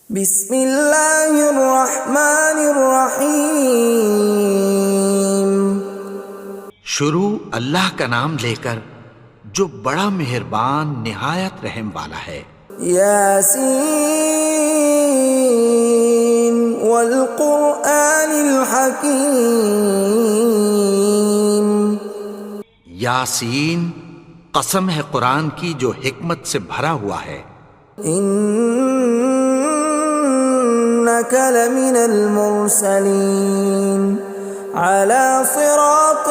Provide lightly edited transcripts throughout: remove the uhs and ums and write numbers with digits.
بسم اللہ الرحمن الرحیم۔ شروع اللہ کا نام لے کر جو بڑا مہربان نہایت رحم والا ہے۔ یاسین والقرآن الحکیم۔ یاسین، قسم ہے قرآن کی جو حکمت سے بھرا ہوا ہے۔ انک لمن المرسلین علی صراط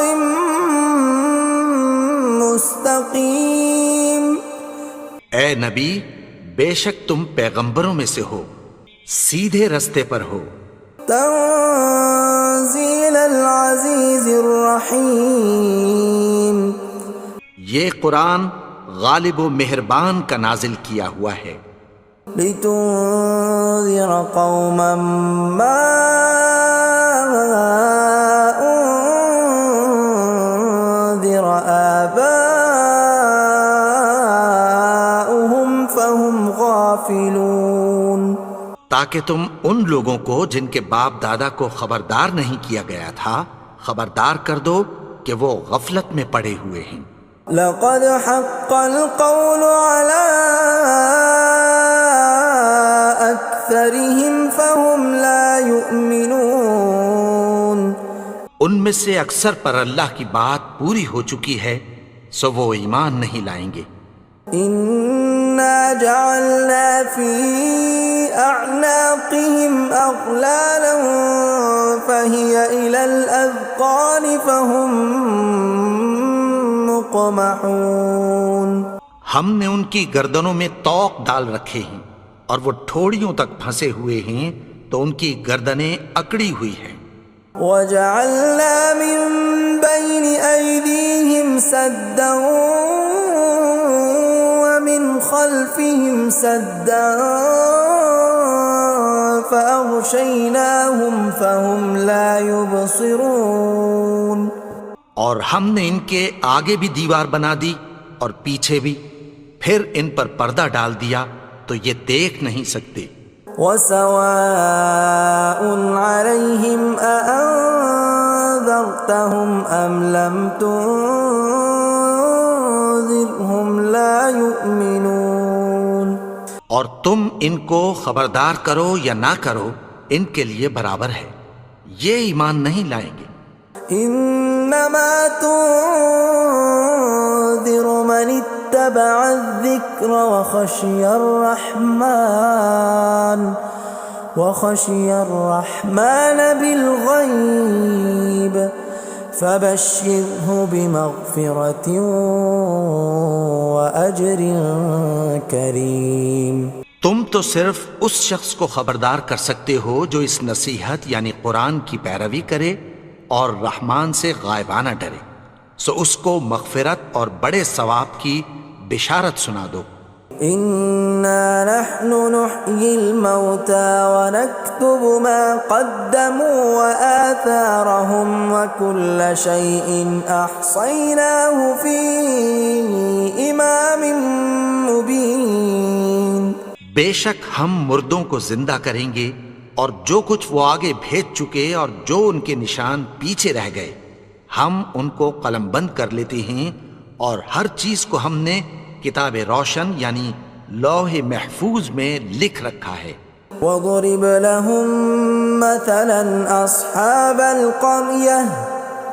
مستقیم۔ اے نبی، بے شک تم پیغمبروں میں سے ہو، سیدھے رستے پر ہو۔ تنزیل العزیز الرحیم۔ یہ قرآن غالب و مہربان کا نازل کیا ہوا ہے۔ لتنذر قوما ما انذر آباؤهم فهم غافلون۔ تاکہ تم ان لوگوں کو جن کے باپ دادا کو خبردار نہیں کیا گیا تھا خبردار کر دو کہ وہ غفلت میں پڑے ہوئے ہیں۔ لقد حق القول على أكثرهم فهم لا يؤمنون۔ ان میں سے اکثر پر اللہ کی بات پوری ہو چکی ہے سو وہ ایمان نہیں لائیں گے۔ إنا جعلنا في أعناقهم أغلالا فهي إلى الأذقان فهم مقمحون۔ ہم نے ان کی گردنوں میں طوق ڈال رکھے ہیں اور وہ ٹھوڑیوں تک پھنسے ہوئے ہیں تو ان کی گردنیں اکڑی ہوئی ہیں۔ وَجَعَلْنَا مِن بَيْنِ أَيْدِيهِمْ سَدًّا وَمِنْ خَلْفِهِمْ سَدًّا فَأَغْشَيْنَاهُمْ فَهُمْ لَا يُبْصِرُونَ۔ اور ہم نے ان کے آگے بھی دیوار بنا دی اور پیچھے بھی، پھر ان پر پردہ ڈال دیا تو یہ دیکھ نہیں سکتے۔ وَسَوَاءٌ عَلَيْهِمْ أَأَنذَرْتَهُمْ أَمْ لَمْ تُنذِرْهُمْ لَا يُؤْمِنُونَ۔ اور تم ان کو خبردار کرو یا نہ کرو ان کے لیے برابر ہے، یہ ایمان نہیں لائیں گے۔ انما تنذر من اتبع الذکر وخشی الرحمن بالغیب فبشرہ بمغفرۃ واجر کریم۔ تم تو صرف اس شخص کو خبردار کر سکتے ہو جو اس نصیحت یعنی قرآن کی پیروی کرے اور رحمان سے غائبانہ ڈرے، سو اس کو مغفرت اور بڑے ثواب کی بشارت سنا دو۔ اِنَّا نَحْنُ نُحْيِي الْمَوْتَى وَنَكْتُبُ مَا قَدَّمُوا وَآثَارَهُمْ وَكُلَّ شَيْءٍ أَحْصَيْنَاهُ فِي إِمَامٍ مُبِينٍ۔ بے شک ہم مردوں کو زندہ کریں گے اور جو کچھ وہ آگے بھیج چکے اور جو ان کے نشان پیچھے رہ گئے ہم ان کو قلم بند کر لیتے ہیں، اور ہر چیز کو ہم نے کتاب روشن یعنی لوح محفوظ میں لکھ رکھا ہے۔ وَضُرِبَ لَهُم مَّثَلًا أَصْحَابَ الْقَرْيَةِ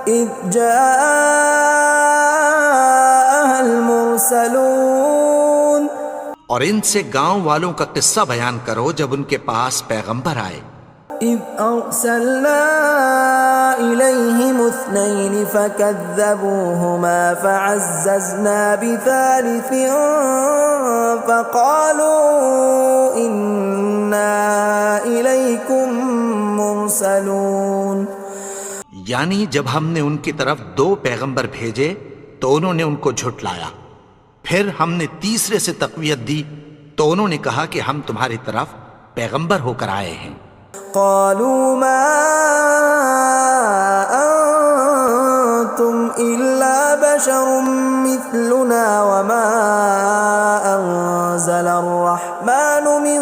إِذْ جَاءَهَا الْمُرْسَلُونَ۔ اور ان سے گاؤں والوں کا قصہ بیان کرو جب ان کے پاس پیغمبر آئے۔ إِذْ أَرْسَلْنَا إِلَيْهِمُ اثْنَيْنِ فَكَذَّبُوهُمَا فَعَزَّزْنَا بِثَالِثٍ فَقَالُوا إِنَّا إِلَيْكُمْ مُرْسَلُونَ۔ یعنی جب ہم نے ان کی طرف 2 پیغمبر بھیجے تو انہوں نے ان کو جھٹلایا، پھر ہم نے تیسرے سے تقویت دی تو انہوں نے کہا کہ ہم تمہاری طرف پیغمبر ہو کر آئے ہیں۔ قالوا ما انتم الا بشر مثلنا وما انزل الرحمن من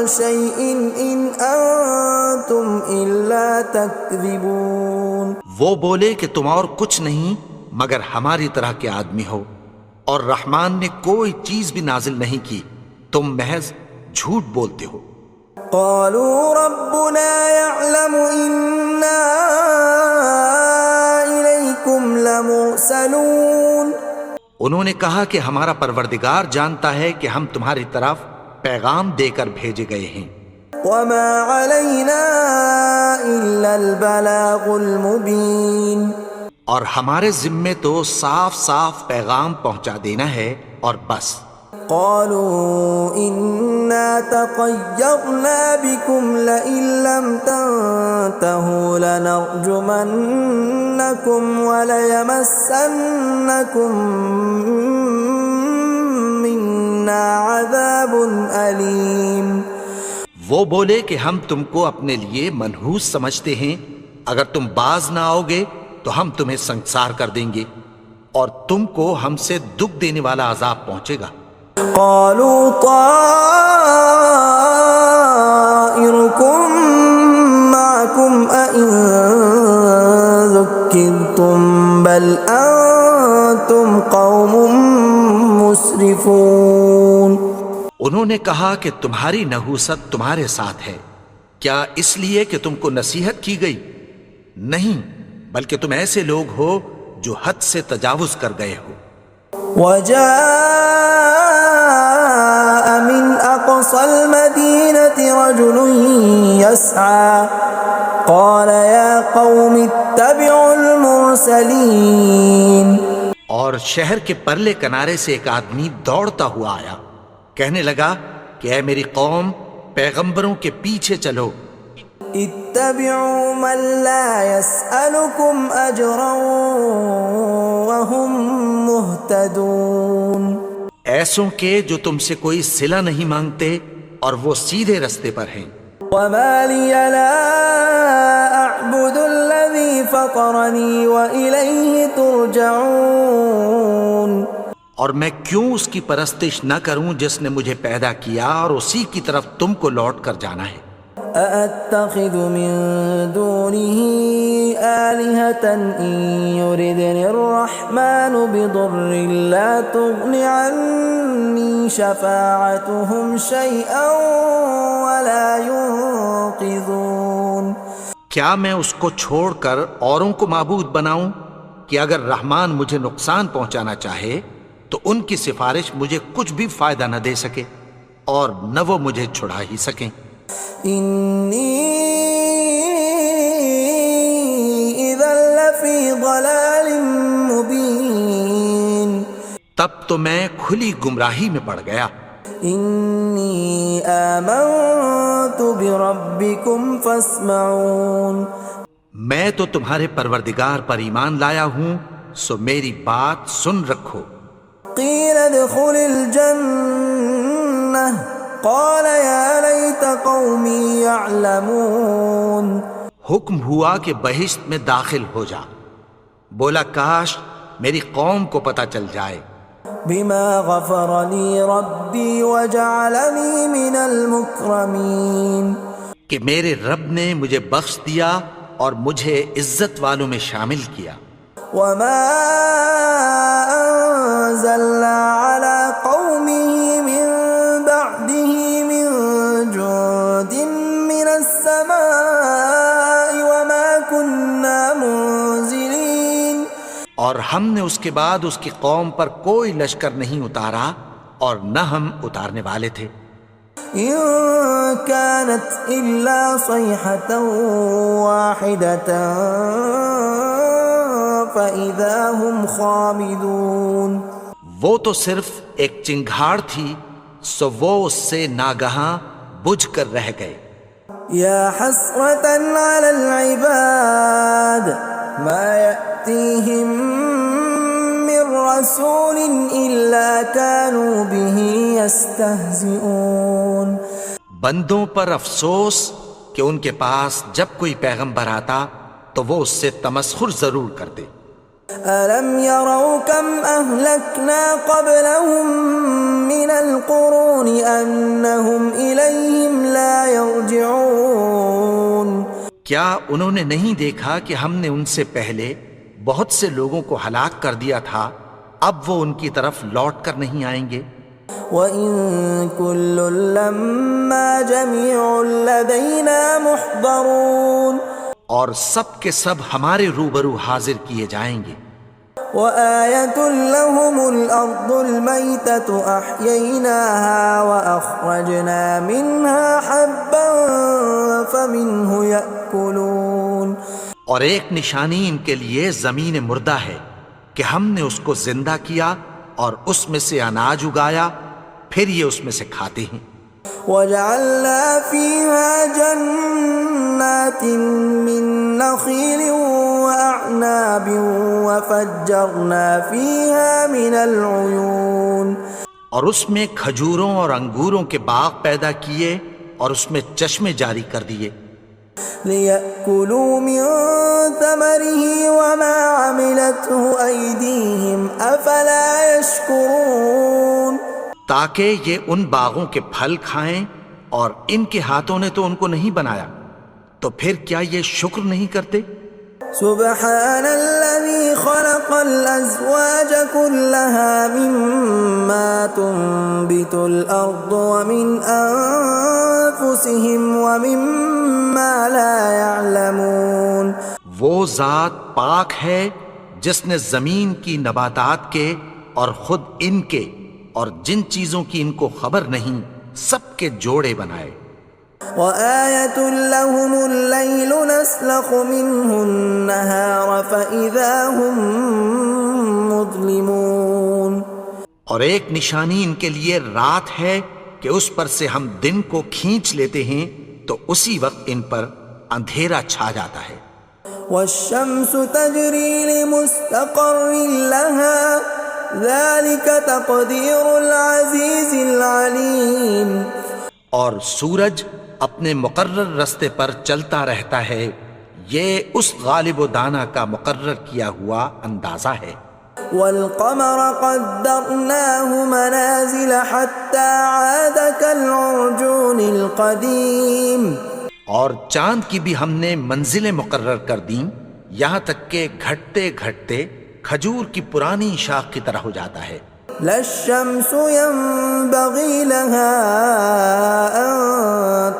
شيء إن أنتم إلا تكذبون. وہ بولے کہ تم اور کچھ نہیں مگر ہماری طرح کے آدمی ہو، اور رحمان نے کوئی چیز بھی نازل نہیں کی، تم محض جھوٹ بولتے ہو. قالوا ربنا يعلم إنا إليكم لمرسلون. انہوں نے کہا کہ ہمارا پروردگار جانتا ہے کہ ہم تمہاری طرف پیغام دے کر بھیجے گئے ہیں. وما علينا إلا البلاغ المبين. اور ہمارے ذمے تو صاف صاف پیغام پہنچا دینا ہے اور بس. قالوا إنا تطيرنا بكم لئن لم تنتهوا لنرجمنكم وليمسنكم منا عذاب أليم. وہ بولے کہ ہم تم کو اپنے لیے منحوس سمجھتے ہیں، اگر تم باز نہ آؤ گے تو ہم تمہیں سنسار کر دیں گے اور تم کو ہم سے دکھ دینے والا عذاب پہنچے گا. قالوا طائركم معكم أئن ذكرتم بل أنتم قوم مسرفون. انہوں نے کہا کہ تمہاری نحوست تمہارے ساتھ ہے، کیا اس لیے کہ تم کو نصیحت کی گئی؟ نہیں، بلکہ تم ایسے لوگ ہو جو حد سے تجاوز کر گئے ہو. وجاء من أقصى المدينة رجل يسعى قال يا قوم اتبعوا المرسلين. اور شہر کے پرلے کنارے سے ایک آدمی دوڑتا ہوا آیا، کہنے لگا کہ اے میری قوم، پیغمبروں کے پیچھے چلو. اتبعوا من لا يسألكم أجرا وهم مهتدون. ایسوں کے جو تم سے کوئی صلہ نہیں مانگتے اور وہ سیدھے رستے پر ہیں. وما لي لا أعبد الذي فطرني وإليه ترجعون. اور میں کیوں اس کی پرستش نہ کروں جس نے مجھے پیدا کیا اور اسی کی طرف تم کو لوٹ کر جانا ہے. أأتخذ من دونه آلهة إن يردني الرحمن بضر لا تغن عني شفاعتهم شيئا ولا ينقذون. کیا میں اس کو چھوڑ کر اوروں کو معبود بناؤں کہ اگر رحمان مجھے نقصان پہنچانا چاہے تو ان کی سفارش مجھے کچھ بھی فائدہ نہ دے سکے اور نہ وہ مجھے چھڑا ہی سکیں. إني إذا لفي ضلال مبين. تب تو میں کھلی گمراہی میں پڑ گیا. إني آمنت بربكم فاسمعون. میں تو تمہارے پروردگار پر ایمان لایا ہوں، سو میری بات سن رکھو. قيل ادخل الجنة قال يا ليت قومي يعلمون. حکم ہوا کہ بہشت میں داخل ہو جا. بولا کاش میری قوم کو پتہ چل جائے. بما غفر لي ربي وجعلني من المكرمين. کہ میرے رب نے مجھے بخش دیا اور مجھے عزت والوں میں شامل کیا. وما أنزلنا على قومه من بعده من جند من السماء وما كنا منزلين. اور ہم نے اس کے بعد اس کی قوم پر کوئی لشکر نہیں اتارا اور نہ ہم اتارنے والے تھے. إن كانت إلا صيحة واحدة فإذا هم خامدون. وہ تو صرف ایک چنگھاڑ تھی، سو وہ اس سے ناگہاں بجھ کر رہ گئے. يا حسرة على العباد ما يأتيهم من رسول إلا كانوا به يستهزئون. بندوں پر افسوس کہ ان کے پاس جب کوئی پیغمبر آتا تو وہ اس سے تمسخر ضرور کرتے. ألم يروا كم أهلكنا قبلهم من القرون أنهم إليهم لا يرجعون کیا انہوں نے نہیں دیکھا کہ ہم نے ان سے پہلے بہت سے لوگوں کو ہلاک کر دیا تھا، اب وہ ان کی طرف لوٹ کر نہیں آئیں گے؟ وَإِن كُلٌّ لَّمَّا جَمِيعٌ لَّدَيْنَا مُحْضَرُونَ اور سب کے سب ہمارے روبرو حاضر کیے جائیں گے۔ وَآيَةٌ لَّهُمُ الْأَرْضُ الْمَيْتَةُ أَحْيَيْنَاهَا وَأَخْرَجْنَا مِنْهَا حَبًّا فَمِنْهُ يَأْكُلُونَ اور ایک نشانی ان کے لیے زمین مردہ ہے کہ ہم نے اس کو زندہ کیا اور اس میں سے اناج اگایا، پھر یہ اس میں سے کھاتے ہیں۔ وَجَعَلْنَا فِيهَا جَنَّاتٍ مِّن نَّخِيلٍ وَأَعْنَابٍ وَفَجَّرْنَا فِيهَا مِنَ الْعُيُونِ اور اس میں کھجوروں اور انگوروں کے باغ پیدا کیے اور اس میں چشمے جاری کر دیے، لِيَأْكُلُوا مِن ثَمَرِهِ وَمَا عَمِلَتْهُ أَيْدِيهِمْ أَفَلَا يَشْكُرُونَ تاکہ یہ ان باغوں کے پھل کھائیں، اور ان کے ہاتھوں نے تو ان کو نہیں بنایا، تو پھر کیا یہ شکر نہیں کرتے؟ سبحان الذي خلق الأزواج كلها مما تنبت الأرض ومن أنفسهم ومما لا يعلمون وہ ذات پاک ہے جس نے زمین کی نباتات کے اور خود ان کے اور جن چیزوں کی ان کو خبر نہیں سب کے جوڑے بنائے۔ وآية لهم الليل نسلخ منه النهار فإذا هم مظلمون اور ایک نشانی ان کے لیے رات ہے کہ اس پر سے ہم دن کو کھینچ لیتے ہیں تو اسی وقت ان پر اندھیرا چھا جاتا ہے۔ والشمس تجري لمستقر لها ذلك تقدير العزيز العليم اور سورج اپنے مقرر رستے پر چلتا رہتا ہے، یہ اس غالب و دانا کا مقرر کیا ہوا اندازہ ہے۔ والقمر قدرناه منازل حتى عاد كالعرجون القديم اور چاند کی بھی ہم نے منزلیں مقرر کر دیں، یہاں تک کہ گھٹتے گھٹتے کھجور کی پرانی شاخ کی طرح ہو جاتا ہے۔ لا الشمس ينبغي لها أن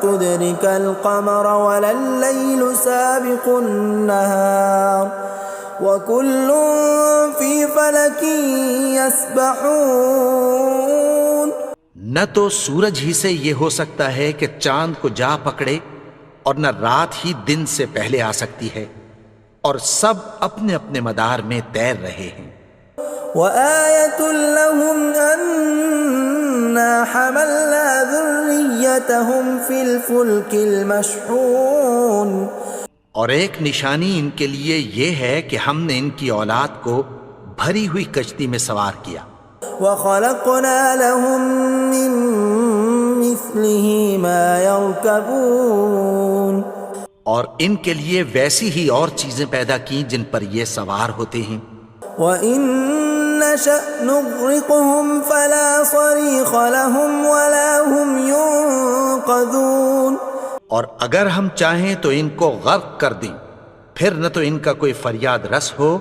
تدرك القمر ولا الليل سابق النهار وكل في فلك يسبحون نہ تو سورج ہی سے یہ ہو سکتا ہے کہ چاند کو جا پکڑے، اور نہ رات ہی دن سے پہلے آ سکتی ہے، اور سب اپنے اپنے مدار میں تیر رہے ہیں۔ وآية لهم أنا حملنا ذريتهم في الفلك المشحون اور ایک نشانی ان کے لیے یہ ہے کہ ہم نے ان کی اولاد کو بھری ہوئی کشتی میں سوار کیا۔ وخلقنا لهم من مثله ما يركبون اور ان کے لیے ویسی ہی اور چیزیں پیدا کی جن پر یہ سوار ہوتے ہیں۔ وَإِن نَّشَأْ نُغْرِقْهُمْ فَلَا صَرِيخَ لَهُمْ وَلَا هُمْ يُنقَذُونَ اور اگر ہم چاہیں تو ان کو غرق کر دیں، پھر نہ تو ان کا کوئی فریاد رس ہو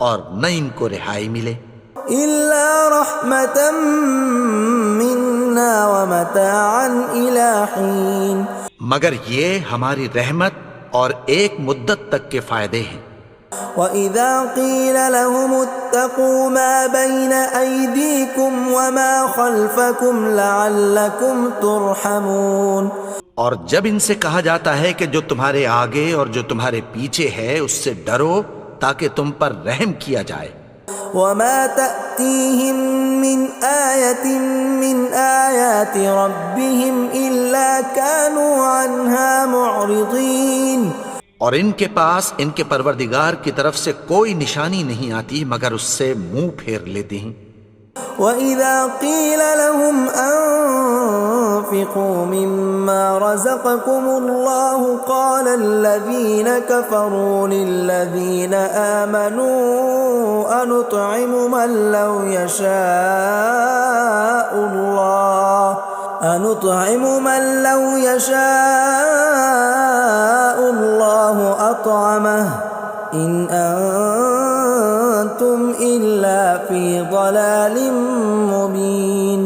اور نہ ان کو رہائی ملے۔ إِلَّا رَحْمَةً مِّنَّا وَمَتَاعًا إِلَىٰ حِينٍ مگر یہ ہماری رحمت اور ایک مدت تک کے فائدے ہیں۔ وَإِذَا قِيلَ لَهُمُ اتَّقُوا مَا بَيْنَ أَيْدِيكُمْ وَمَا خَلْفَكُمْ لَعَلَّكُمْ تُرْحَمُونَ اور جب ان سے کہا جاتا ہے کہ جو تمہارے آگے اور جو تمہارے پیچھے ہے اس سے ڈرو تاکہ تم پر رحم کیا جائے۔ وَمَا تَأْتِيهِم مِّنْ آيَةٍ مِّنْ آيَاتِ رَبِّهِمْ إِلَّا كَانُوا عَنْهَا مُعْرِضِينَ اور ان کے پاس ان کے پروردگار کی طرف سے کوئی نشانی نہیں آتی مگر اس سے منہ پھیر لیتے ہیں۔ وَإِذَا قِيلَ لَهُمْ أَنفِقُوا مِمَّا رَزَقَكُمُ اللَّهُ قَالَ الَّذِينَ كَفَرُوا لِلَّذِينَ آمَنُوا أَنُطْعِمُ مَن لَّوْ يَشَاءُ اللَّهُ أَطْعَمَهُ إِنْ أَنتُمْ إِلَّا فِي ضَلَالٍ مُبِينٍ۔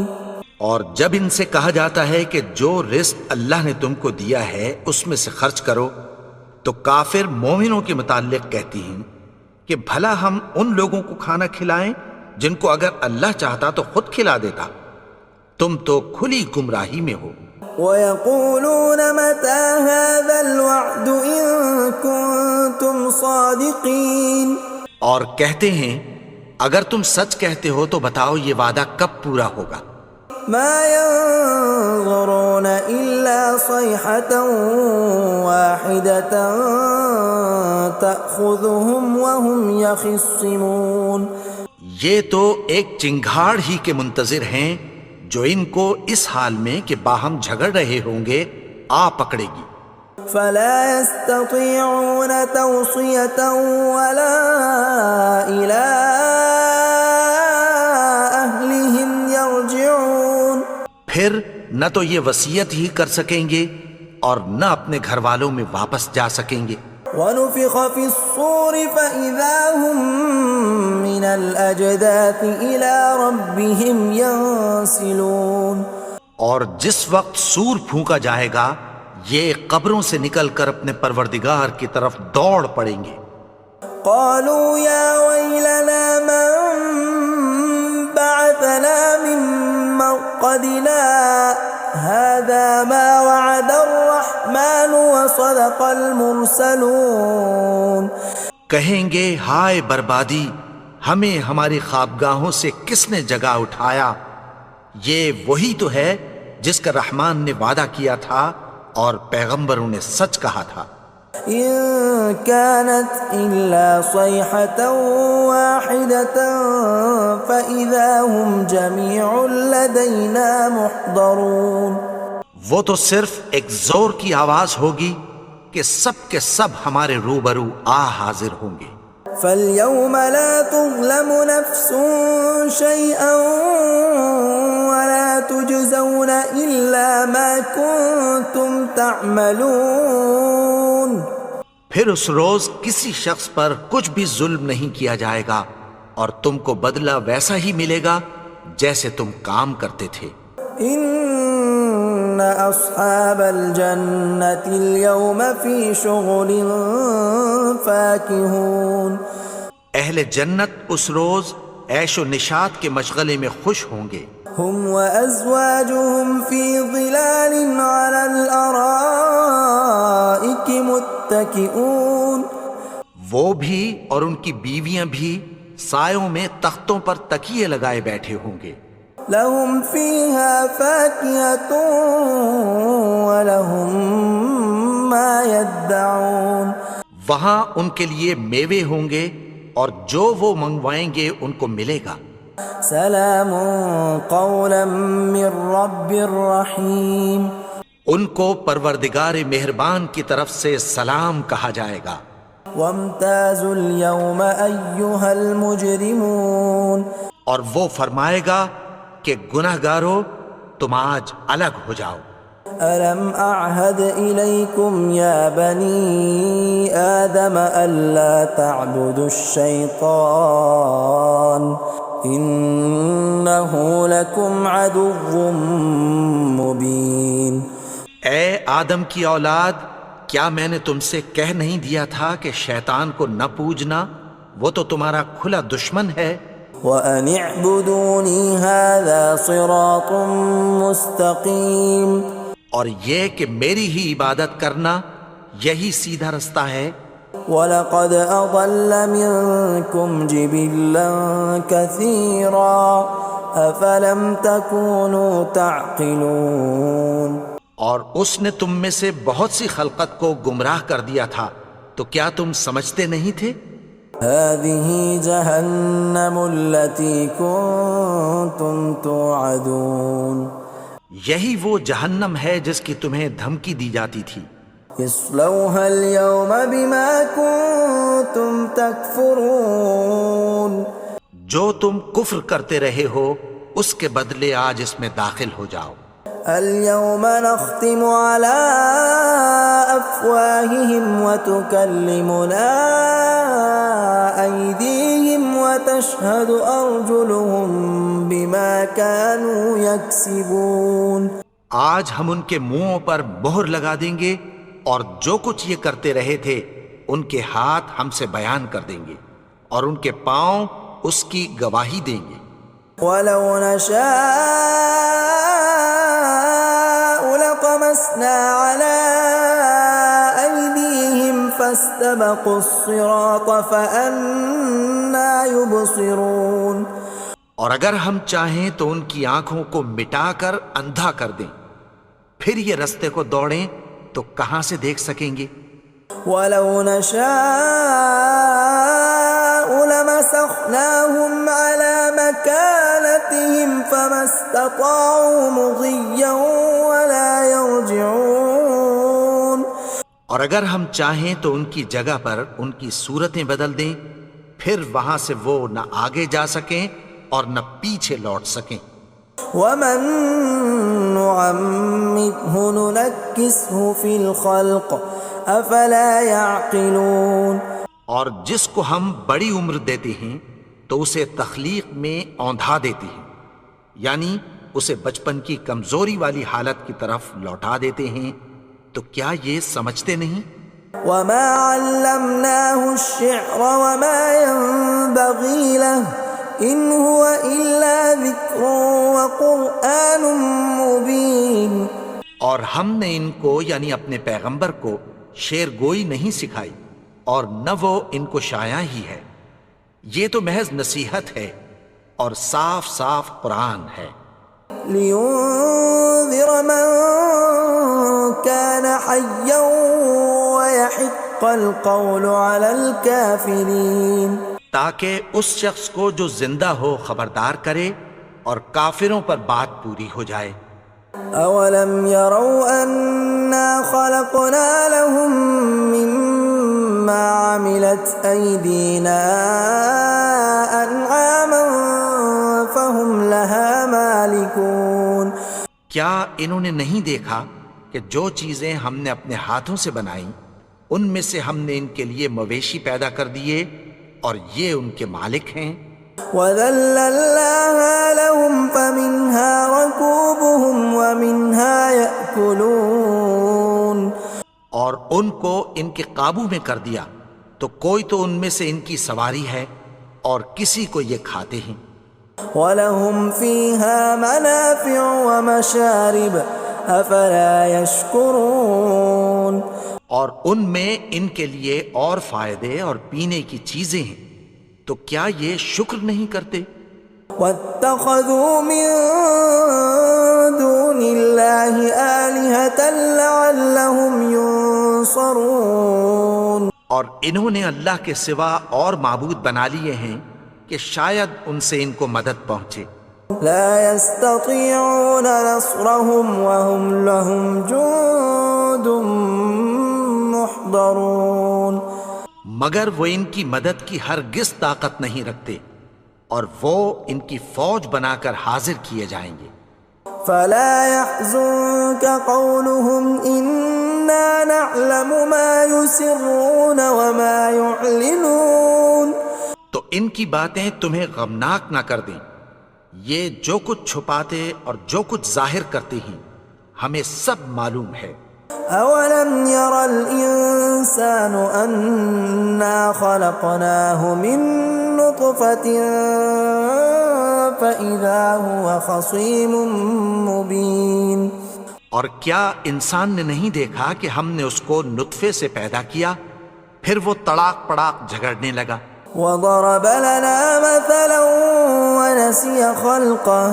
اور جب ان سے کہا جاتا ہے کہ جو رزق اللہ نے تم کو دیا ہے اس میں سے خرچ کرو، تو کافر مومنوں کے متعلق کہتی ہیں کہ بھلا ہم ان لوگوں کو کھانا کھلائیں جن کو اگر اللہ چاہتا تو خود کھلا دیتا، تم تو کھلی گمراہی میں ہو۔ وَيَقُولُونَ مَتَى هَذَا الْوَعْدُ إِن كُنتُمْ صَادِقِينَ، اور کہتے ہیں اگر تم سچ کہتے ہو تو بتاؤ یہ وعدہ کب پورا ہوگا۔ مَا يَنظُرُونَ إِلَّا صَيْحَةً وَاحِدَةً تَأْخُذُهُمْ وَهُمْ يَخِصِّمُونَ، یہ تو ایک چنگھاڑ ہی کے منتظر ہیں جو ان کو اس حال میں کہ باہم جھگڑ رہے ہوں گے آ پکڑے گی۔ فَلَا يَسْتَطِيعُونَ تَوْصِيَةً وَلَا إِلَىٰ أَهْلِهِمْ يَرْجِعُونَ، پھر نہ تو یہ وصیت ہی کر سکیں گے اور نہ اپنے گھر والوں میں واپس جا سکیں گے۔ وَنُفِخَ فِي الصُّورِ فَإِذَا هُم مِّنَ الْأَجْدَاثِ إِلَىٰ رَبِّهِمْ يَنسِلُونَ، اور جس وقت سور پھونکا جائے گا یہ قبروں سے نکل کر اپنے پروردگار کی طرف دوڑ پڑیں گے۔ قَالُوا يَا وَيْلَنَا مَن بَعَثَنَا مِن مَّرْقَدِنَا هَٰذَا مَا وَعَدَ الرَّحْمَٰنُ وَصَدَقَ الْمُرْسَلُونَ، کہیں گے ہائے بربادی، ہمیں ہماری خوابگاہوں سے کس نے جگا اٹھایا، یہ وہی تو ہے جس کا رحمان نے وعدہ کیا تھا اور پیغمبروں نے سچ کہا تھا۔ إِن كَانَتْ إِلَّا صَيْحَةً وَاحِدَةً فَإِذَا هُمْ جَمِيعٌ لَدَيْنَا مُحْضَرُونَ، وہ تو صرف ایک زور کی آواز ہوگی کہ سب کے سب ہمارے روبرو آ حاضر ہوں گے۔ فَالْيَوْمَ لَا تُظْلَمُ نَفْسٌ شَيْئًا وَلَا تُجْزَوْنَ إِلَّا مَا كُنتُمْ تَعْمَلُونَ، پھر اس روز کسی شخص پر کچھ بھی ظلم نہیں کیا جائے گا اور تم کو بدلہ ویسا ہی ملے گا جیسے تم کام کرتے تھے۔ إِنَّ أَصْحَابَ الْجَنَّةِ الْيَوْمَ فِي شُغُلٍ فَاكِهُونَ، اہل جنت اس روز عیش و نشاط کے مشغلے میں خوش ہوں گے۔ هُمْ وَأَزْوَاجُهُمْ فِي ظِلَالٍ عَلَى الْأَرَائِكِ مُتَّكِئُونَ، وہ بھی اور ان کی بیویاں بھی سایوں میں تختوں پر تکیے لگائے بیٹھے ہوں گے۔ لَهُمْ فِيهَا فَاكِهَةٌ وَلَهُمْ مَا يَدَّعُونَ، وہاں ان کے لیے میوے ہوں گے اور جو وہ منگوائیں گے ان کو ملے گا۔ سلام قولا من رب الرحیم، ان کو پروردگار مہربان کی طرف سے سلام کہا جائے گا۔ وامتازوا اليوم ایھا المجرمون، اور وہ فرمائے گا کہ گنہگارو تم آج الگ ہو جاؤ۔ ألم أعهد إليكم يا بني آدم ألا تعبدوا الشيطان إنه لكم عدو مبين۔ اے آدم کی اولاد، کیا میں نے تم سے کہہ نہیں دیا تھا کہ شیطان کو نہ پوجنا، وہ تو تمہارا کھلا دشمن ہے۔ وَأَنِ اعْبُدُونِي هَذَا صِرَاطٌ مُسْتَقِيمٌ، اور یہ کہ میری ہی عبادت کرنا یہی سیدھا رستہ ہے۔ وَلَقَدْ أَضَلَّ مِنكُمْ جِبِلًّا كَثِيرًا أَفَلَمْ تَكُونُوا تَعْقِلُونَ، اور اس نے تم میں سے بہت سی خلقت کو گمراہ کر دیا تھا، تو کیا تم سمجھتے نہیں تھے؟ هذه جهنم التي كنتم توعدون یہی وہ جہنم ہے جس کی تمہیں دھمکی دی جاتی تھی. اصلوها اليوم بما كنتم تكفرون جو تم کفر کرتے رہے ہو اس کے بدلے آج اس میں داخل ہو جاؤ. اليوم نختم على أفواههم وتكلمنا أيديهم وتشهد أرجلهم بما كانوا يكسبون. آج ہم ان کے منہوں پر مہر لگا دیں گے اور جو کچھ یہ کرتے رہے تھے ان کے ہاتھ ہم سے بیان کر دیں گے اور ان کے پاؤں اس کی گواہی دیں گے. وَلَوْ نَشَاءُ لَطَمَسْنَا عَلَىٰ أَيْدِيهِمْ فَاسْتَبَقُوا الصِّرَاطَ فَأَنَّىٰ يُبْصِرُونَ. اور اگر ہم چاہیں تو ان کی آنکھوں کو مٹا کر اندھا کر دیں، پھر یہ رستے کو دوڑیں تو کہاں سے دیکھ سکیں گے. وَلَوْ نَشَاءُ لَمَسَخْنَاهُمْ عَلَىٰ مَكَانَتِهِمْ فَمَا اسْتَطَاعُوا مُضِيًّا وَلَا يَرْجِعُونَ. اور اگر ہم چاہیں تو ان کی جگہ پر ان کی صورتیں بدل دیں، پھر وہاں سے وہ نہ آگے جا سکیں اور نہ پیچھے لوٹ سکیں. وَمَن نُّعَمِّرْهُ نُنَكِّسْهُ فِي الْخَلْقِ أَفَلَا يَعْقِلُونَ. اور جس کو ہم بڑی عمر دیتے ہیں تو اسے تخلیق میں اوندھا دیتے ہیں، یعنی اسے بچپن کی کمزوری والی حالت کی طرف لوٹا دیتے ہیں. تو کیا یہ سمجھتے نہیں؟ وَمَا عَلَّمْنَاهُ الشِّعْرَ وَمَا يَنبَغِي لَهُ إِنْ هُوَ إِلَّا ذِكْرٌ وَقُرْآنٌ مُبِينٌ. اور ہم نے ان کو یعنی اپنے پیغمبر کو شعر گوئی نہیں سکھائی اور نہ وہ ان کو شایع ہی ہے، یہ تو محض نصیحت ہے اور صاف صاف قرآن ہے. لِيُنذِرَ مَن كَانَ حَيًّا وَيَحِقَّ الْقَوْلُ عَلَى الْكَافِرِينَ. تاکہ اس شخص کو جو زندہ ہو خبردار کرے اور کافروں پر بات پوری ہو جائے. أَوَلَمْ يَرَوْا أَنَّا خَلَقْنَا لَهُم مِّمَّا عَمِلَتْ أَيْدِينَا أَنْعَامًا فَهُمْ لَهَا مَالِكُونَ. کیا انہوں نے نہیں دیکھا کہ جو چیزیں ہم نے اپنے ہاتھوں سے بنائیں ان میں سے ہم نے ان کے لیے مویشی پیدا کر دیے اور یہ ان کے مالک ہیں. وَذَلَّلْنَاهَا لَهُمْ فَمِنْهَا رَكُوبُهُمْ وَمِنْهَا يَأْكُلُونَ. اور ان کو ان کے قابو میں کر دیا تو کوئی تو ان میں سے ان کی سواری ہے اور کسی کو یہ کھاتے ہیں. وَلَهُمْ فِيهَا مَنَافِعُ وَمَشَارِبُ أَفَلَا يَشْكُرُونَ. اور ان میں ان کے لیے اور فائدے اور پینے کی چیزیں ہیں، تو کیا یہ شکر نہیں کرتے؟ وَاتَّخَذُوا مِن دُونِ اللَّهِ آلِهَةً لَعَلَّهُمْ يُنصَرُونَ. اور انہوں نے اللہ کے سوا اور معبود بنا لیے ہیں کہ شاید ان سے ان کو مدد پہنچے. لا يستطيعون نصرهم وهم لهم جند محضرون. مگر وہ ان کی مدد کی ہرگز طاقت نہیں رکھتے اور وہ ان کی فوج بنا کر حاضر کیے جائیں گے. فلا يحزنك قولهم إنا نعلم ما يسرون وما يعلنون. تو ان کی باتیں تمہیں غمناک نہ کر دیں، یہ جو کچھ چھپاتے اور جو کچھ ظاہر کرتے ہیں ہمیں سب معلوم ہے. أولم ير الإنسان أنا خلقناه من نطفة فإذا هو خصيم مبين. اور کیا انسان نے نہیں دیکھا کہ ہم نے اس کو نطفے سے پیدا کیا پھر وہ تڑاک پڑاک جھگڑنے لگا. وضرب لنا مثلا ونسي خلقه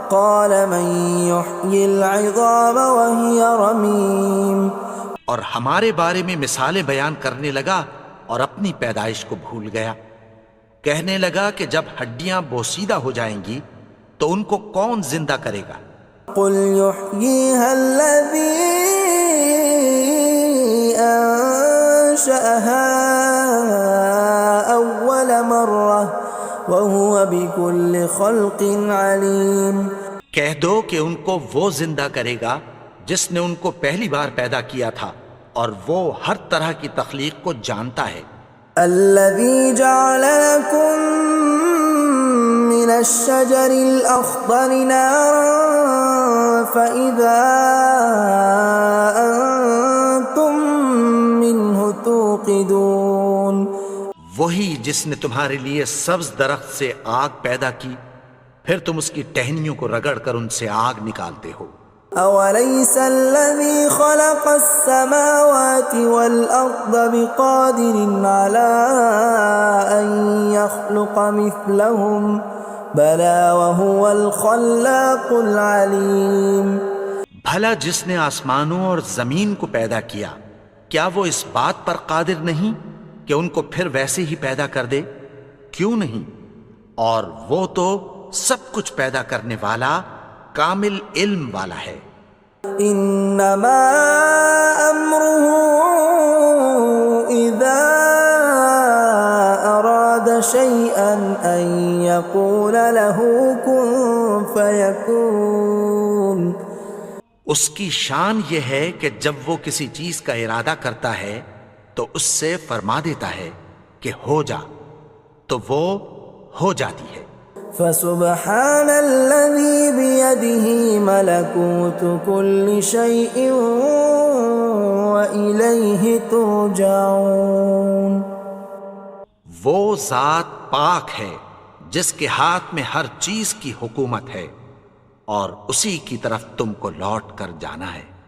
قال من يحيي العظام وهي رميم. اور ہمارے بارے میں مثالیں بیان کرنے لگا اور اپنی پیدائش کو بھول گیا. کہنے لگا کہ جب ہڈیاں بوسیدہ ہو جائیں گی تو ان کو کون زندہ کرے گا؟ قل يحييها الذي أنشأها أول مرة وهو بكل خلق عليم۔ کہہ دو کہ ان کو وہ زندہ کرے گا جس نے ان کو پہلی بار پیدا کیا تھا اور وہ ہر طرح کی تخلیق کو جانتا ہے۔ الذي جعل لكم من الشجر الأخضر نارا فإذا أنتم منه توقدون۔ وہی جس نے تمہارے لیے سبز درخت سے آگ پیدا کی، پھر تم اس کی ٹہنیوں کو رگڑ کر ان سے آگ نکالتے ہو۔ أوليس الذي خلق السماوات والأرض بقادر على أن يخلق مثلهم بلى وهو الخلاق العليم۔ بھلا جس نے آسمانوں اور زمین کو پیدا کیا، کیا وہ اس بات پر قادر نہیں کہ ان کو پھر ویسے ہی پیدا کر دے؟ کیوں نہیں؟ اور وہ تو سب کچھ پیدا کرنے والا، کامل علم والا ہے۔ انما امره اذا اراد شيئا ان يقول له كن فيكون۔ اس کی شان یہ ہے کہ جب وہ کسی چیز کا ارادہ کرتا ہے تو اس سے فرما دیتا ہے کہ ہو جا، تو وہ ہو جاتی ہے۔ فسبحان الذي بيده ملكوت كل شيء وإليه ترجعون۔ وہ ذات پاک ہے جس کے ہاتھ میں ہر چیز کی حکومت ہے اور اسی کی طرف تم کو لوٹ کر جانا ہے۔